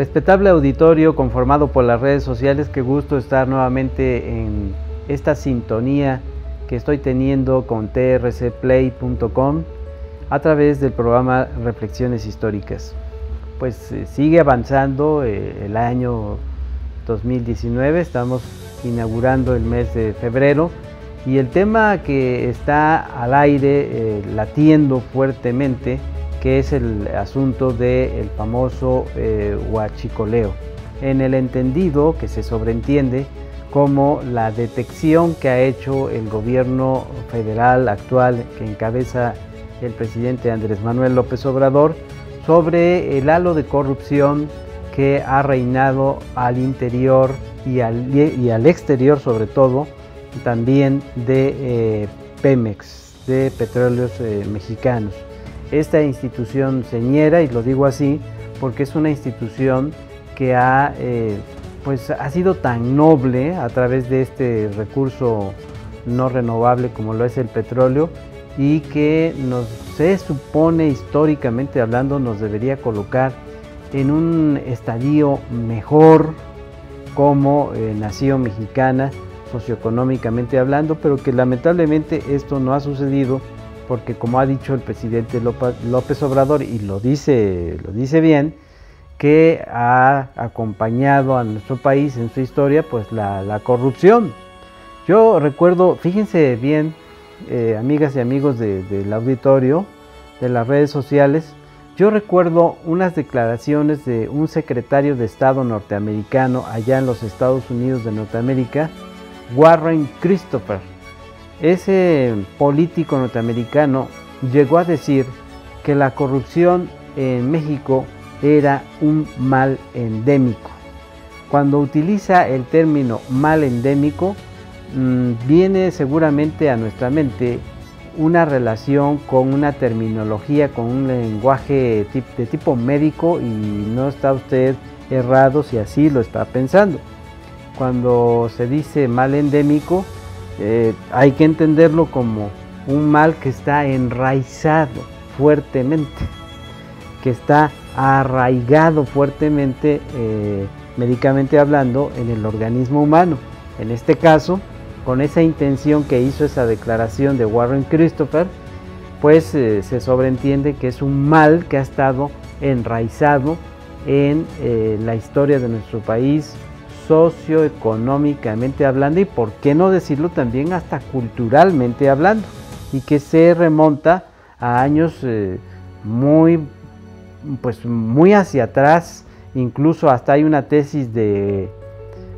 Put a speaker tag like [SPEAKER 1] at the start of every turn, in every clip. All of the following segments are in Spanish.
[SPEAKER 1] Respetable auditorio conformado por las redes sociales, qué gusto estar nuevamente en esta sintonía que estoy teniendo con trcplay.com a través del programa Reflexiones Históricas. Pues sigue avanzando el año 2019, estamos inaugurando el mes de febrero y el tema que está al aire latiendo fuertemente, que es el asunto del famoso huachicoleo, en el entendido que se sobreentiende como la detección que ha hecho el gobierno federal actual que encabeza el presidente Andrés Manuel López Obrador sobre el halo de corrupción que ha reinado al interior y al exterior, sobre todo también de Pemex, de Petróleos Mexicanos. Esta institución señera, y lo digo así porque es una institución que ha sido tan noble a través de este recurso no renovable como lo es el petróleo, y que se supone, históricamente hablando, nos debería colocar en un estadio mejor como nación mexicana, socioeconómicamente hablando, pero que lamentablemente esto no ha sucedido, porque como ha dicho el presidente López Obrador, y lo dice bien, que ha acompañado a nuestro país en su historia pues la corrupción. Yo recuerdo, fíjense bien, amigas y amigos del auditorio, de las redes sociales, yo recuerdo unas declaraciones de un secretario de Estado norteamericano allá en los Estados Unidos de Norteamérica, Warren Christopher. Ese político norteamericano llegó a decir que la corrupción en México era un mal endémico. Cuando utiliza el término mal endémico, viene seguramente a nuestra mente una relación con una terminología, con un lenguaje de tipo médico, y no está usted errado si así lo está pensando. Cuando se dice mal endémico, hay que entenderlo como un mal que está enraizado fuertemente, que está arraigado fuertemente, médicamente hablando, en el organismo humano. En este caso, con esa intención que hizo esa declaración de Warren Christopher, pues se sobreentiende que es un mal que ha estado enraizado en la historia de nuestro país, socioeconómicamente hablando, y por qué no decirlo también hasta culturalmente hablando, y que se remonta a años muy hacia atrás. Incluso hasta hay una tesis de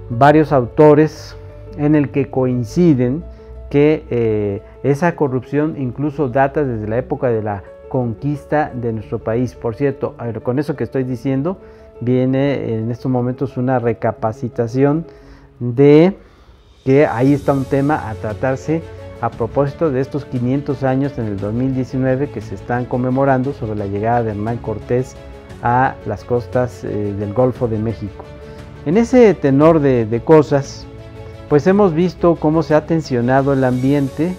[SPEAKER 1] varios autores en el que coinciden que esa corrupción incluso data desde la época de la conquista de nuestro país. Por cierto, con eso que estoy diciendo, viene en estos momentos una recapacitación de que ahí está un tema a tratarse a propósito de estos 500 años en el 2019 que se están conmemorando sobre la llegada de Hernán Cortés a las costas del Golfo de México. En ese tenor de cosas, pues hemos visto cómo se ha tensionado el ambiente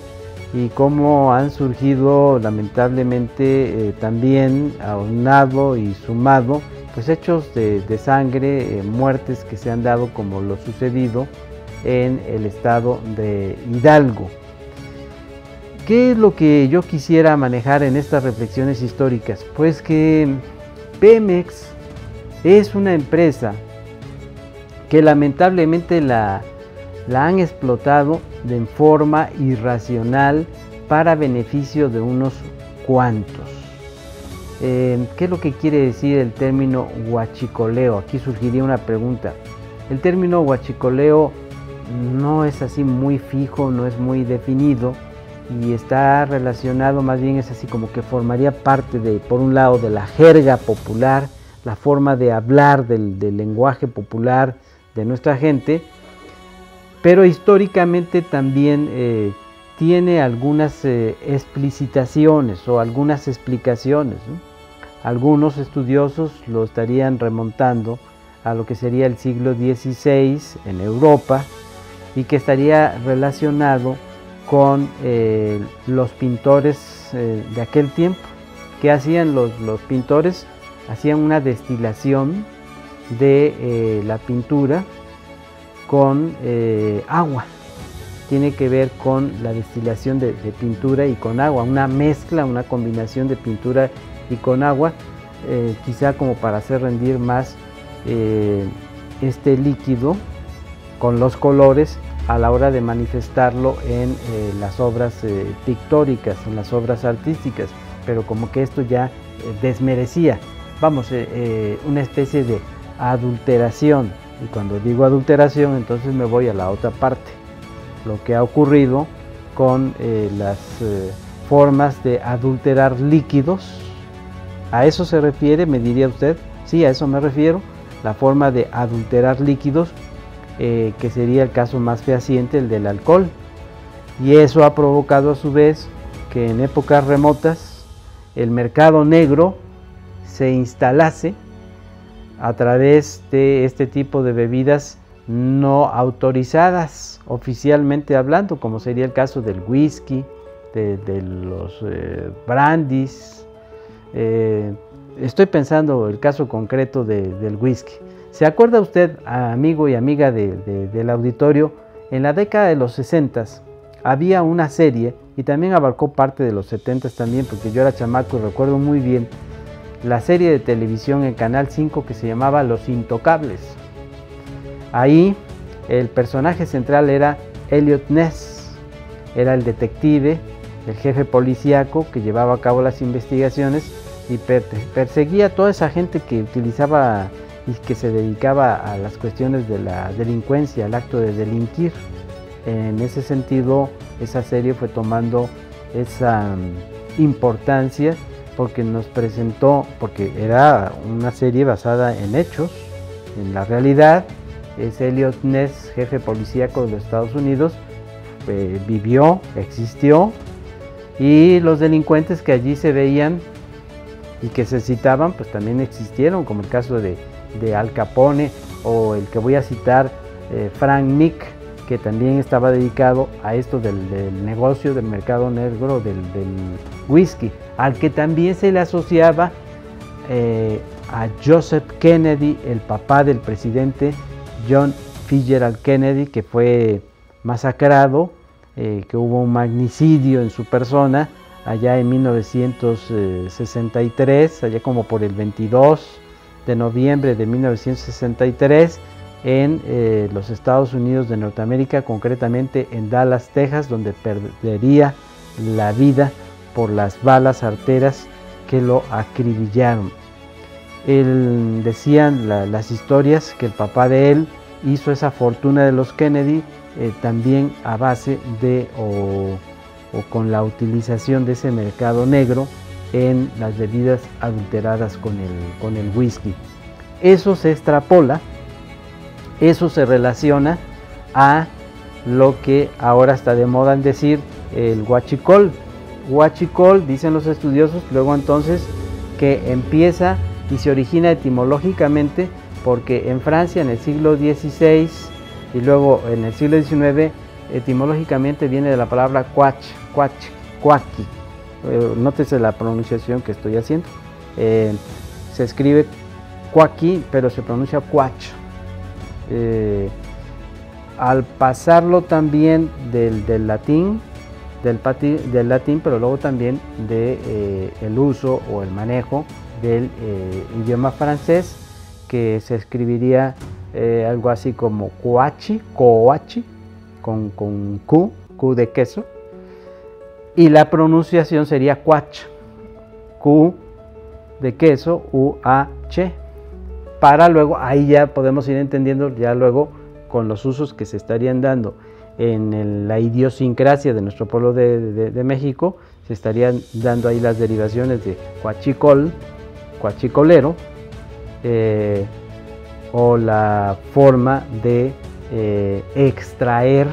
[SPEAKER 1] y cómo han surgido lamentablemente también aunado y sumado pues hechos de sangre, muertes que se han dado, como lo sucedido en el estado de Hidalgo. ¿Qué es lo que yo quisiera manejar en estas reflexiones históricas? Pues que Pemex es una empresa que lamentablemente la han explotado de forma irracional para beneficio de unos cuantos. ¿Qué es lo que quiere decir el término huachicoleo? Aquí surgiría una pregunta. El término huachicoleo no es así muy fijo, no es muy definido, y está relacionado, más bien es así como que formaría parte de, por un lado, de la jerga popular, la forma de hablar del lenguaje popular de nuestra gente, pero históricamente también tiene algunas explicitaciones o algunas explicaciones, ¿no? Algunos estudiosos lo estarían remontando a lo que sería el siglo XVI en Europa, y que estaría relacionado con los pintores de aquel tiempo. ¿Qué hacían los pintores? Hacían una destilación de la pintura con agua. Tiene que ver con la destilación de pintura y con agua, una mezcla, una combinación de pintura y con agua, quizá como para hacer rendir más este líquido con los colores a la hora de manifestarlo en las obras pictóricas, en las obras artísticas, pero como que esto ya desmerecía, vamos, una especie de adulteración. Y cuando digo adulteración, entonces me voy a la otra parte, lo que ha ocurrido con las formas de adulterar líquidos. ¿A eso se refiere, me diría usted? Sí, a eso me refiero, la forma de adulterar líquidos, que sería el caso más fehaciente, el del alcohol. Y eso ha provocado a su vez que en épocas remotas el mercado negro se instalase a través de este tipo de bebidas no autorizadas oficialmente hablando, como sería el caso del whisky, de los brandies. Estoy pensando el caso concreto del whisky. ¿Se acuerda usted, amigo y amiga del auditorio? En la década de los 60 había una serie, y también abarcó parte de los 70 también, porque yo era chamaco y recuerdo muy bien la serie de televisión en Canal 5 que se llamaba Los Intocables. Ahí el personaje central era Eliot Ness, era el detective, el jefe policíaco que llevaba a cabo las investigaciones y perseguía a toda esa gente que utilizaba y que se dedicaba a las cuestiones de la delincuencia, al acto de delinquir. En ese sentido, esa serie fue tomando esa importancia porque nos presentó, porque era una serie basada en hechos, en la realidad. Es Eliot Ness, jefe policíaco de los Estados Unidos, vivió, existió, y los delincuentes que allí se veían y que se citaban, pues también existieron, como el caso de Al Capone, o el que voy a citar, Frank Mick, que también estaba dedicado a esto del negocio del mercado negro del whisky, al que también se le asociaba a Joseph Kennedy, el papá del presidente John Fitzgerald Kennedy, que fue masacrado, que hubo un magnicidio en su persona allá en 1963, allá como por el 22 de noviembre de 1963, en los Estados Unidos de Norteamérica, concretamente en Dallas, Texas, donde perdería la vida por las balas arteras que lo acribillaron. Decían las historias que el papá de él hizo esa fortuna de los Kennedy también a base de o con la utilización de ese mercado negro en las bebidas adulteradas con el whisky. Eso se extrapola, eso se relaciona a lo que ahora está de moda en decir el huachicol. Huachicol, dicen los estudiosos, luego entonces que empieza y se origina etimológicamente porque en Francia en el siglo XVI y luego en el siglo XIX etimológicamente viene de la palabra cuaqui. Nótese la pronunciación que estoy haciendo. Se escribe cuaqui, pero se pronuncia cuach. Al pasarlo también del latín, pero luego también el uso o el manejo del idioma francés, que se escribiría algo así como coachi, con Q de queso, y la pronunciación sería cuach, Q de queso, U-A-Ch, para luego, ahí ya podemos ir entendiendo ya luego con los usos que se estarían dando en la idiosincrasia de nuestro pueblo de México, se estarían dando ahí las derivaciones de cuachicol, cuachicolero, o la forma de extraer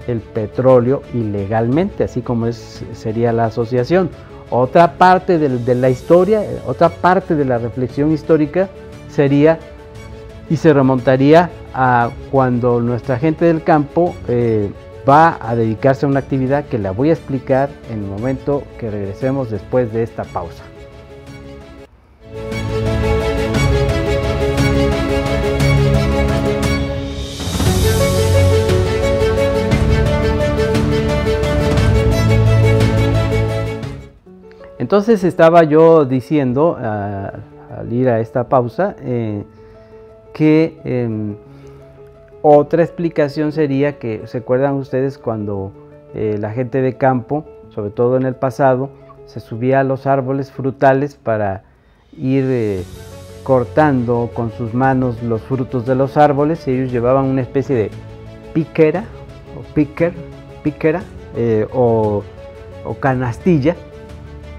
[SPEAKER 1] el petróleo ilegalmente, así como sería la asociación. Otra parte de la historia, otra parte de la reflexión histórica sería y se remontaría a cuando nuestra gente del campo va a dedicarse a una actividad que la voy a explicar en el momento que regresemos después de esta pausa. Entonces estaba yo diciendo al ir a esta pausa que otra explicación sería que, ¿se acuerdan ustedes cuando la gente de campo, sobre todo en el pasado, se subía a los árboles frutales para ir cortando con sus manos los frutos de los árboles? Ellos llevaban una especie de piquera o canastilla,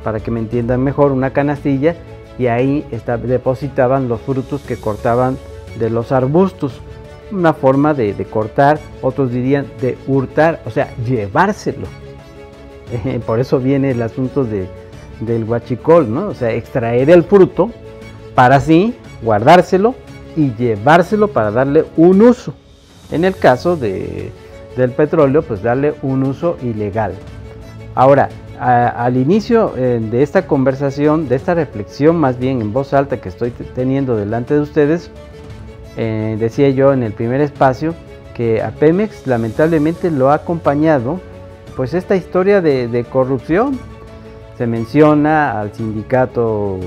[SPEAKER 1] para que me entiendan mejor, una canastilla, y ahí depositaban los frutos que cortaban de los arbustos. Una forma de cortar, otros dirían de hurtar, o sea, llevárselo. Por eso viene el asunto del huachicol, ¿no? O sea, extraer el fruto para así guardárselo y llevárselo para darle un uso. En el caso del petróleo, pues darle un uso ilegal. Ahora, al inicio de esta conversación, de esta reflexión más bien en voz alta que estoy teniendo delante de ustedes, decía yo en el primer espacio que a Pemex lamentablemente lo ha acompañado pues esta historia de corrupción. Se menciona al sindicato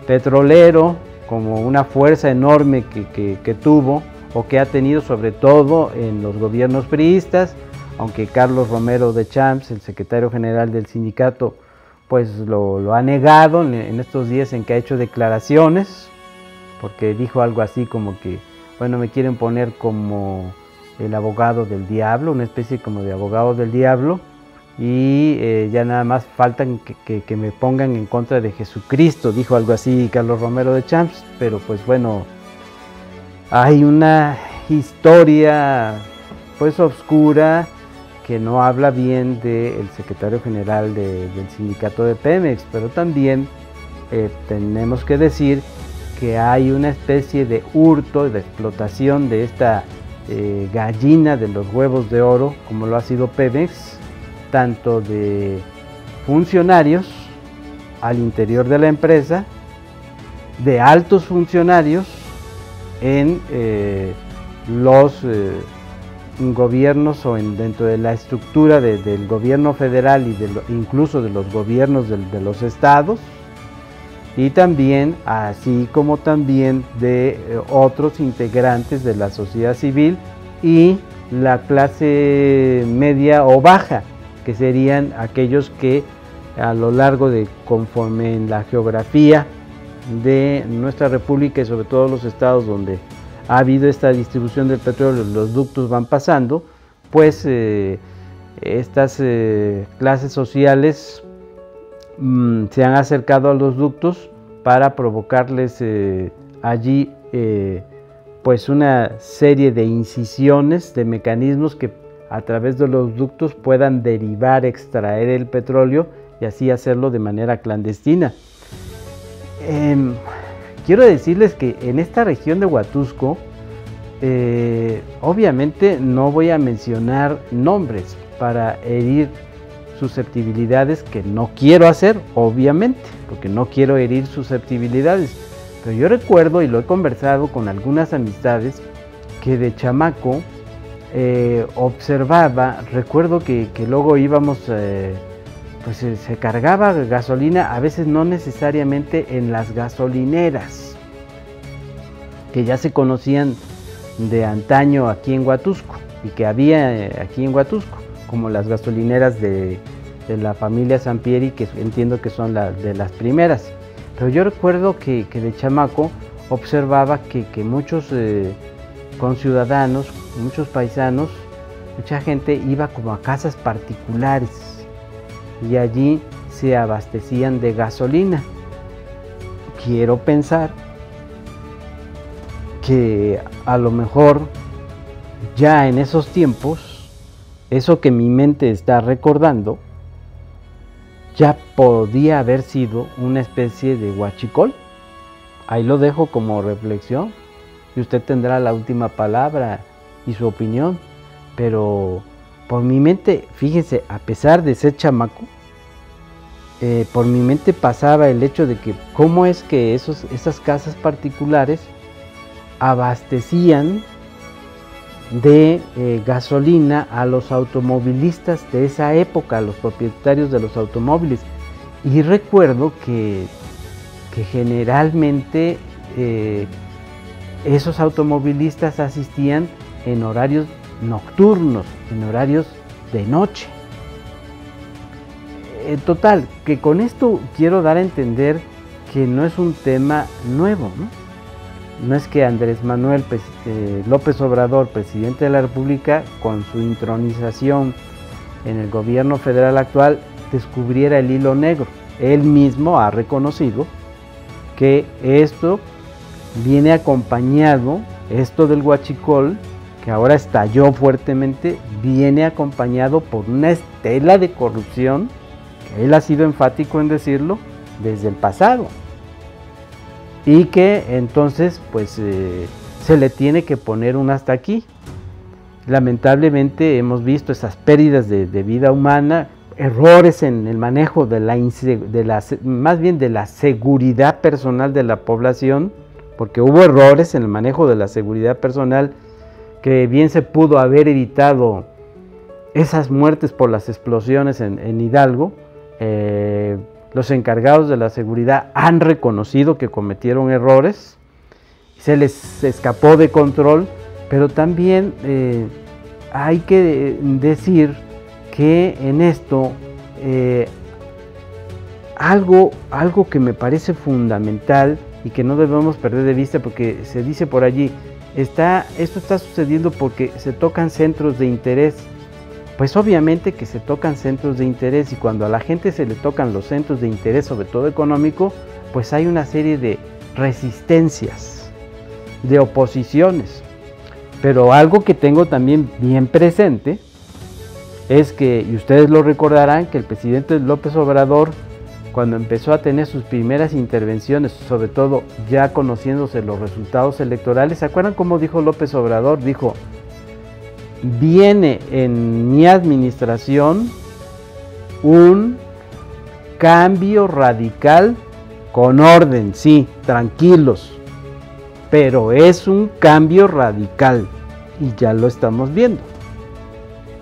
[SPEAKER 1] petrolero como una fuerza enorme que tuvo o que ha tenido, sobre todo en los gobiernos priistas, aunque Carlos Romero de Champs, el secretario general del sindicato, pues lo ha negado en estos días en que ha hecho declaraciones, porque dijo algo así como que, bueno, me quieren poner como el abogado del diablo, una especie como de abogado del diablo, y ya nada más faltan que me pongan en contra de Jesucristo, dijo algo así Carlos Romero de Champs. Pero pues bueno, hay una historia pues oscura que no habla bien del secretario general del sindicato de Pemex, pero también tenemos que decir que hay una especie de hurto, de explotación de esta gallina de los huevos de oro, como lo ha sido Pemex, tanto de funcionarios al interior de la empresa, de altos funcionarios en los gobiernos o dentro de la estructura del gobierno federal y incluso de los gobiernos de los estados, y también, así como también de otros integrantes de la sociedad civil y la clase media o baja, que serían aquellos que a lo largo conforme en la geografía de nuestra república y sobre todo los estados donde ha habido esta distribución del petróleo, los ductos van pasando, pues estas clases sociales se han acercado a los ductos para provocarles allí pues una serie de incisiones, de mecanismos que a través de los ductos puedan derivar, extraer el petróleo y así hacerlo de manera clandestina. Quiero decirles que en esta región de Huatusco, obviamente no voy a mencionar nombres para herir susceptibilidades, que no quiero hacer, obviamente, porque no quiero herir susceptibilidades, pero yo recuerdo y lo he conversado con algunas amistades que de chamaco observaba, recuerdo que luego íbamos, pues se cargaba gasolina, a veces no necesariamente en las gasolineras, que ya se conocían de antaño aquí en Huatusco y que había aquí en Huatusco, como las gasolineras de la familia Sampieri, que entiendo que son de las primeras. Pero yo recuerdo que de chamaco observaba que muchos conciudadanos, muchos paisanos, mucha gente iba como a casas particulares y allí se abastecían de gasolina. Quiero pensar que a lo mejor ya en esos tiempos, eso que mi mente está recordando, ya podía haber sido una especie de huachicol. Ahí lo dejo como reflexión y usted tendrá la última palabra y su opinión, pero por mi mente, fíjese, a pesar de ser chamaco, por mi mente pasaba el hecho de que cómo es que esas casas particulares abastecían de gasolina a los automovilistas de esa época, a los propietarios de los automóviles, Y recuerdo que generalmente esos automovilistas asistían en horarios nocturnos, en horarios de noche. Total, que con esto quiero dar a entender que no es un tema nuevo, ¿no? No es que Andrés Manuel López Obrador, presidente de la República, con su intronización en el gobierno federal actual, descubriera el hilo negro. Él mismo ha reconocido que esto viene acompañado, esto del huachicol, que ahora estalló fuertemente, viene acompañado por una estela de corrupción, que él ha sido enfático en decirlo, desde el pasado. Y que entonces pues se le tiene que poner un hasta aquí. Lamentablemente hemos visto esas pérdidas de vida humana, errores en el manejo de más bien de la seguridad personal de la población, porque hubo errores en el manejo de la seguridad personal que bien se pudo haber evitado esas muertes por las explosiones en Hidalgo. Los encargados de la seguridad han reconocido que cometieron errores, se les escapó de control, pero también hay que decir que en esto algo que me parece fundamental y que no debemos perder de vista, porque se dice por allí, esto está sucediendo porque se tocan centros de interés. Pues obviamente que se tocan centros de interés, y cuando a la gente se le tocan los centros de interés, sobre todo económico, pues hay una serie de resistencias, de oposiciones. Pero algo que tengo también bien presente es que, y ustedes lo recordarán, que el presidente López Obrador, cuando empezó a tener sus primeras intervenciones, sobre todo ya conociéndose los resultados electorales, ¿se acuerdan cómo dijo López Obrador? Dijo: viene en mi administración un cambio radical con orden, sí, tranquilos, pero es un cambio radical y ya lo estamos viendo.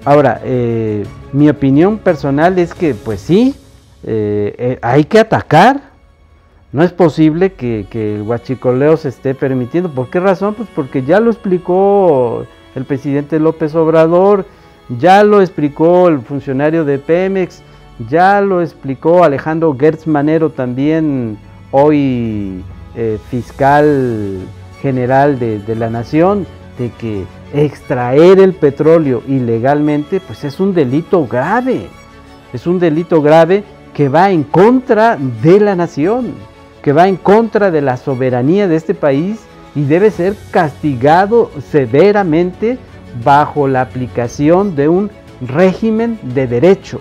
[SPEAKER 1] Ahora, mi opinión personal es que pues sí, hay que atacar. No es posible que el huachicoleo se esté permitiendo. ¿Por qué razón? Pues porque ya lo explicó el presidente López Obrador, ya lo explicó el funcionario de Pemex, ya lo explicó Alejandro Gertz Manero, también hoy fiscal general de la nación, de que extraer el petróleo ilegalmente pues es un delito grave, que va en contra de la nación, que va en contra de la soberanía de este país, y debe ser castigado severamente bajo la aplicación de un régimen de derecho,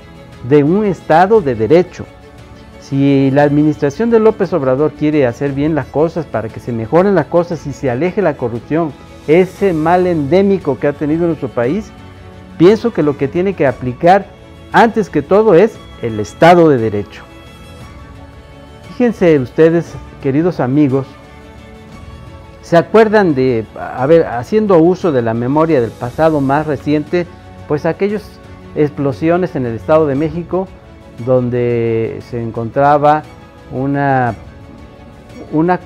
[SPEAKER 1] de un Estado de derecho. Si la administración de López Obrador quiere hacer bien las cosas para que se mejoren las cosas y se aleje la corrupción, ese mal endémico que ha tenido nuestro país, pienso que lo que tiene que aplicar antes que todo es el Estado de Derecho. Fíjense ustedes, queridos amigos, ¿se acuerdan de, haciendo uso de la memoria del pasado más reciente, pues aquellas explosiones en el Estado de México, donde se encontraba una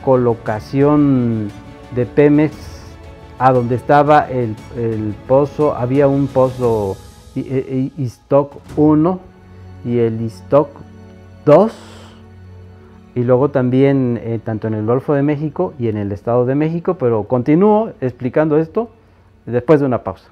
[SPEAKER 1] colocación de Pemex a donde estaba el pozo? Había un pozo Iztoc 1 y el Iztoc 2, y luego también tanto en el Golfo de México y en el Estado de México, pero continúo explicando esto después de una pausa.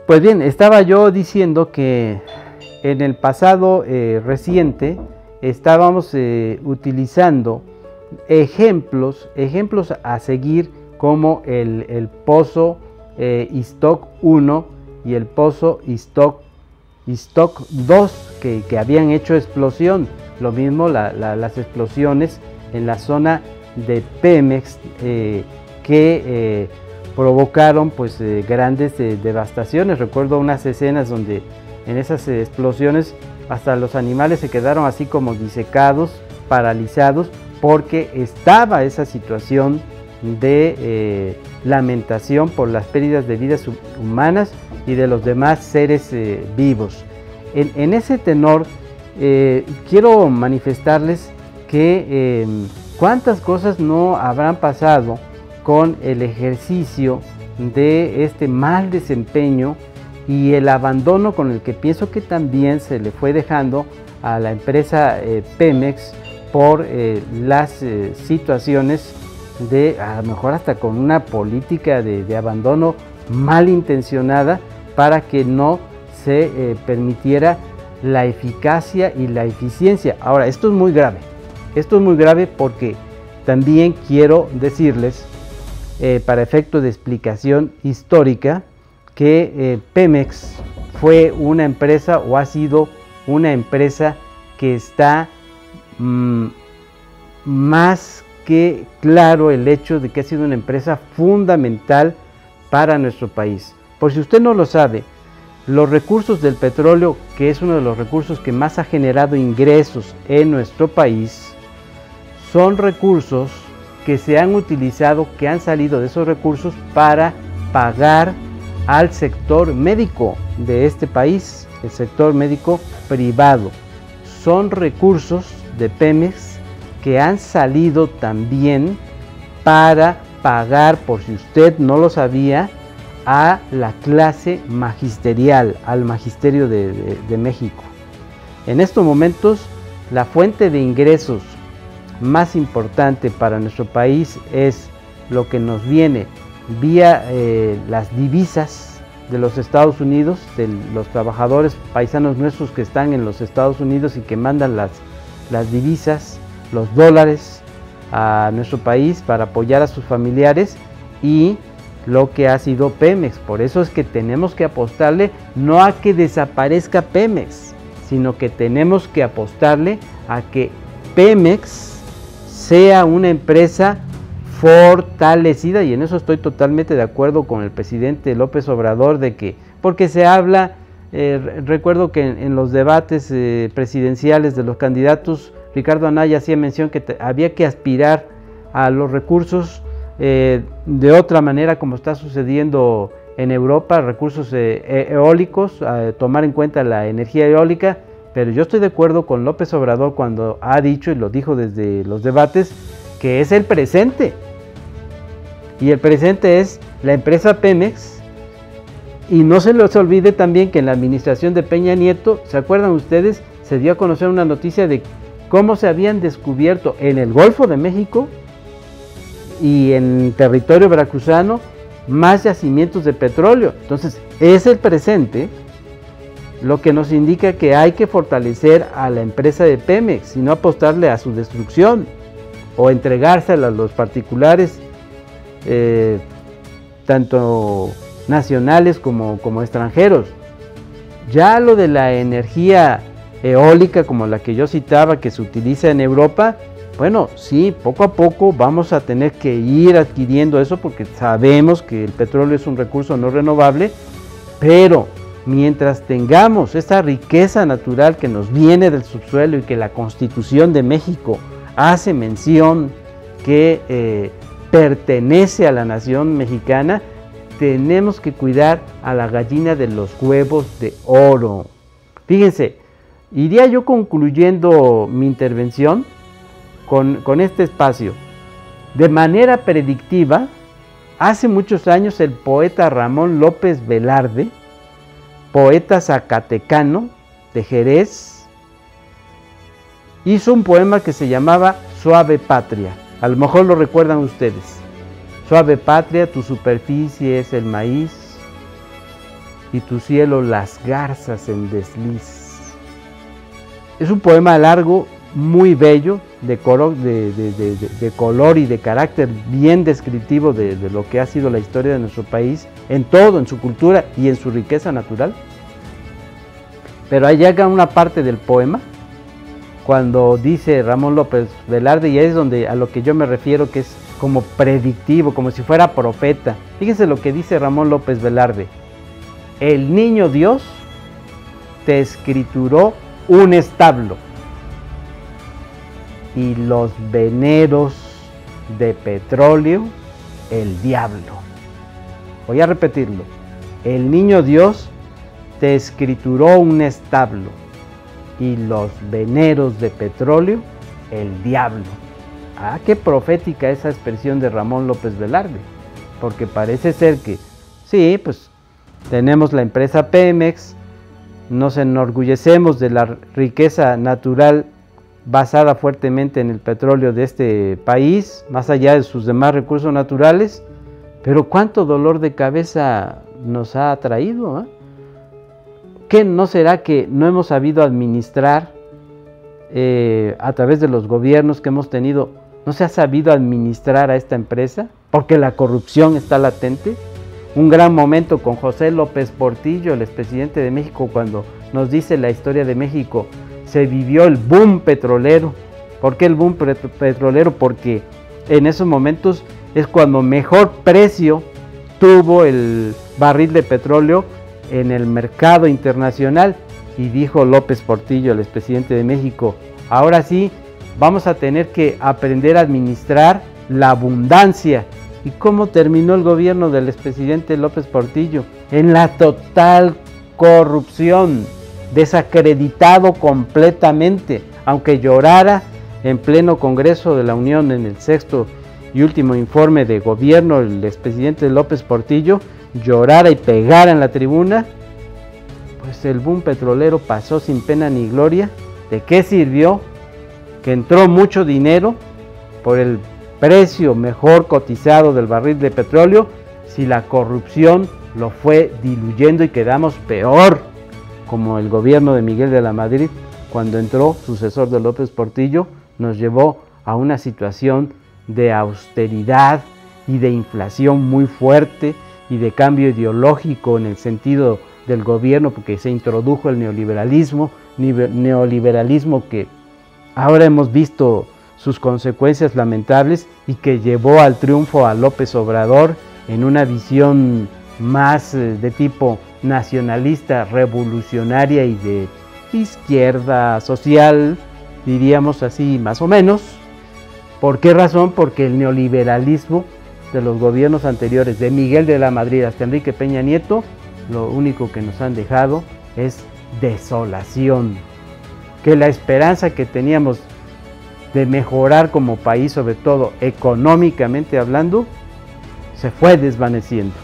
[SPEAKER 1] Pues bien, estaba yo diciendo que en el pasado reciente estábamos utilizando ejemplos a seguir, como el pozo Iztoc 1 y el pozo Iztoc 2, que habían hecho explosión. Lo mismo las explosiones en la zona de Pemex que provocaron pues grandes devastaciones. Recuerdo unas escenas donde en esas explosiones hasta los animales se quedaron así como disecados, paralizados, porque estaba esa situación de lamentación por las pérdidas de vidas humanas y de los demás seres vivos. En ese tenor, quiero manifestarles que cuántas cosas no habrán pasado con el ejercicio de este mal desempeño y el abandono con el que pienso que también se le fue dejando a la empresa Pemex por las situaciones de, a lo mejor hasta con una política de abandono malintencionada para que no se permitiera la eficacia y la eficiencia. Ahora, esto es muy grave porque también quiero decirles, para efecto de explicación histórica, que Pemex fue una empresa o ha sido una empresa que está más que claro el hecho de que ha sido una empresa fundamental para nuestro país. Por si usted no lo sabe, los recursos del petróleo, que es uno de los recursos que más ha generado ingresos en nuestro país, son recursos que se han utilizado, que han salido de esos recursos para pagar al sector médico de este país, el sector médico privado. Son recursos de Pemex que han salido también para pagar, por si usted no lo sabía, a la clase magisterial, al magisterio de México. En estos momentos, la fuente de ingresos más importante para nuestro país es lo que nos viene vía las divisas de los Estados Unidos, de los trabajadores paisanos nuestros que están en los Estados Unidos y que mandan las divisas, los dólares a nuestro país para apoyar a sus familiares, y lo que ha sido Pemex. Por eso es que tenemos que apostarle no a que desaparezca Pemex, sino que tenemos que apostarle a que Pemex sea una empresa fortalecida, y en eso estoy totalmente de acuerdo con el presidente López Obrador, de que, porque se habla, recuerdo que en los debates presidenciales de los candidatos, Ricardo Anaya hacía mención que había que aspirar a los recursos de otra manera, como está sucediendo en Europa, recursos eólicos, tomar en cuenta la energía eólica. Pero yo estoy de acuerdo con López Obrador cuando ha dicho, y lo dijo desde los debates, que es el presente. Y el presente es la empresa Pemex. Y no se les olvide también que en la administración de Peña Nieto, ¿se acuerdan ustedes? Se dio a conocer una noticia de cómo se habían descubierto en el Golfo de México y en territorio veracruzano más yacimientos de petróleo. Entonces, es el presente lo que nos indica que hay que fortalecer a la empresa de Pemex y no apostarle a su destrucción o entregársela a los particulares, tanto nacionales como extranjeros. Ya lo de la energía eólica, como la que yo citaba, que se utiliza en Europa, bueno, sí, poco a poco vamos a tener que ir adquiriendo eso, porque sabemos que el petróleo es un recurso no renovable, pero mientras tengamos esta riqueza natural que nos viene del subsuelo y que la Constitución de México hace mención que pertenece a la nación mexicana, tenemos que cuidar a la gallina de los huevos de oro. Fíjense, iría yo concluyendo mi intervención con este espacio. De manera predictiva, hace muchos años el poeta Ramón López Velarde, poeta zacatecano de Jerez, hizo un poema que se llamaba Suave Patria. A lo mejor lo recuerdan ustedes. Suave patria, tu superficie es el maíz y tu cielo las garzas en desliz. Es un poema largo, muy bello, de color y de carácter bien descriptivo de lo que ha sido la historia de nuestro país, en todo, en su cultura y en su riqueza natural. Pero ahí llega una parte del poema, cuando dice Ramón López Velarde, y es donde a lo que yo me refiero, que es como predictivo, como si fuera profeta. Fíjense lo que dice Ramón López Velarde: el niño Dios te escrituró un establo. y los veneros de petróleo, el diablo. Voy a repetirlo. El niño Dios te escrituró un establo y los veneros de petróleo, el diablo. Ah, qué profética esa expresión de Ramón López Velarde, porque parece ser que sí, pues tenemos la empresa Pemex, nos enorgullecemos de la riqueza natural basada fuertemente en el petróleo de este país, más allá de sus demás recursos naturales, pero cuánto dolor de cabeza nos ha traído, ¿eh? ¿Qué no será que no hemos sabido administrar a través de los gobiernos que hemos tenido? ¿No se ha sabido administrar a esta empresa? Porque la corrupción está latente. Un gran momento con José López Portillo, el expresidente de México, cuando nos dice la historia de México, se vivió el boom petrolero. ¿Por qué el boom petrolero? Porque en esos momentos es cuando mejor precio tuvo el barril de petróleo en el mercado internacional. Y dijo López Portillo, el expresidente de México, ahora sí vamos a tener que aprender a administrar la abundancia. ¿Y cómo terminó el gobierno del expresidente López Portillo? En la total corrupción, desacreditado completamente, aunque llorara en pleno Congreso de la Unión en el sexto y último informe de gobierno, el expresidente López Portillo llorara y pegara en la tribuna, pues el boom petrolero pasó sin pena ni gloria. ¿De qué sirvió? Que entró mucho dinero por el precio mejor cotizado del barril de petróleo, si la corrupción lo fue diluyendo y quedamos peor, como el gobierno de Miguel de la Madrid, cuando entró sucesor de López Portillo, nos llevó a una situación de austeridad y de inflación muy fuerte y de cambio ideológico en el sentido del gobierno, porque se introdujo el neoliberalismo que ahora hemos visto sus consecuencias lamentables y que llevó al triunfo a López Obrador en una visión más de tipo nacionalista, revolucionaria y de izquierda social, diríamos así más o menos. ¿Por qué razón? Porque el neoliberalismo de los gobiernos anteriores, de Miguel de la Madrid hasta Enrique Peña Nieto, lo único que nos han dejado es desolación. Que la esperanza que teníamos de mejorar como país, sobre todo económicamente hablando, se fue desvaneciendo.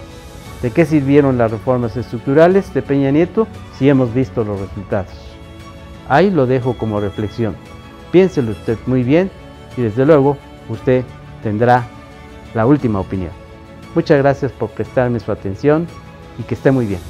[SPEAKER 1] ¿De qué sirvieron las reformas estructurales de Peña Nieto si hemos visto los resultados? Ahí lo dejo como reflexión. Piénselo usted muy bien y desde luego usted tendrá la última opinión. Muchas gracias por prestarme su atención y que esté muy bien.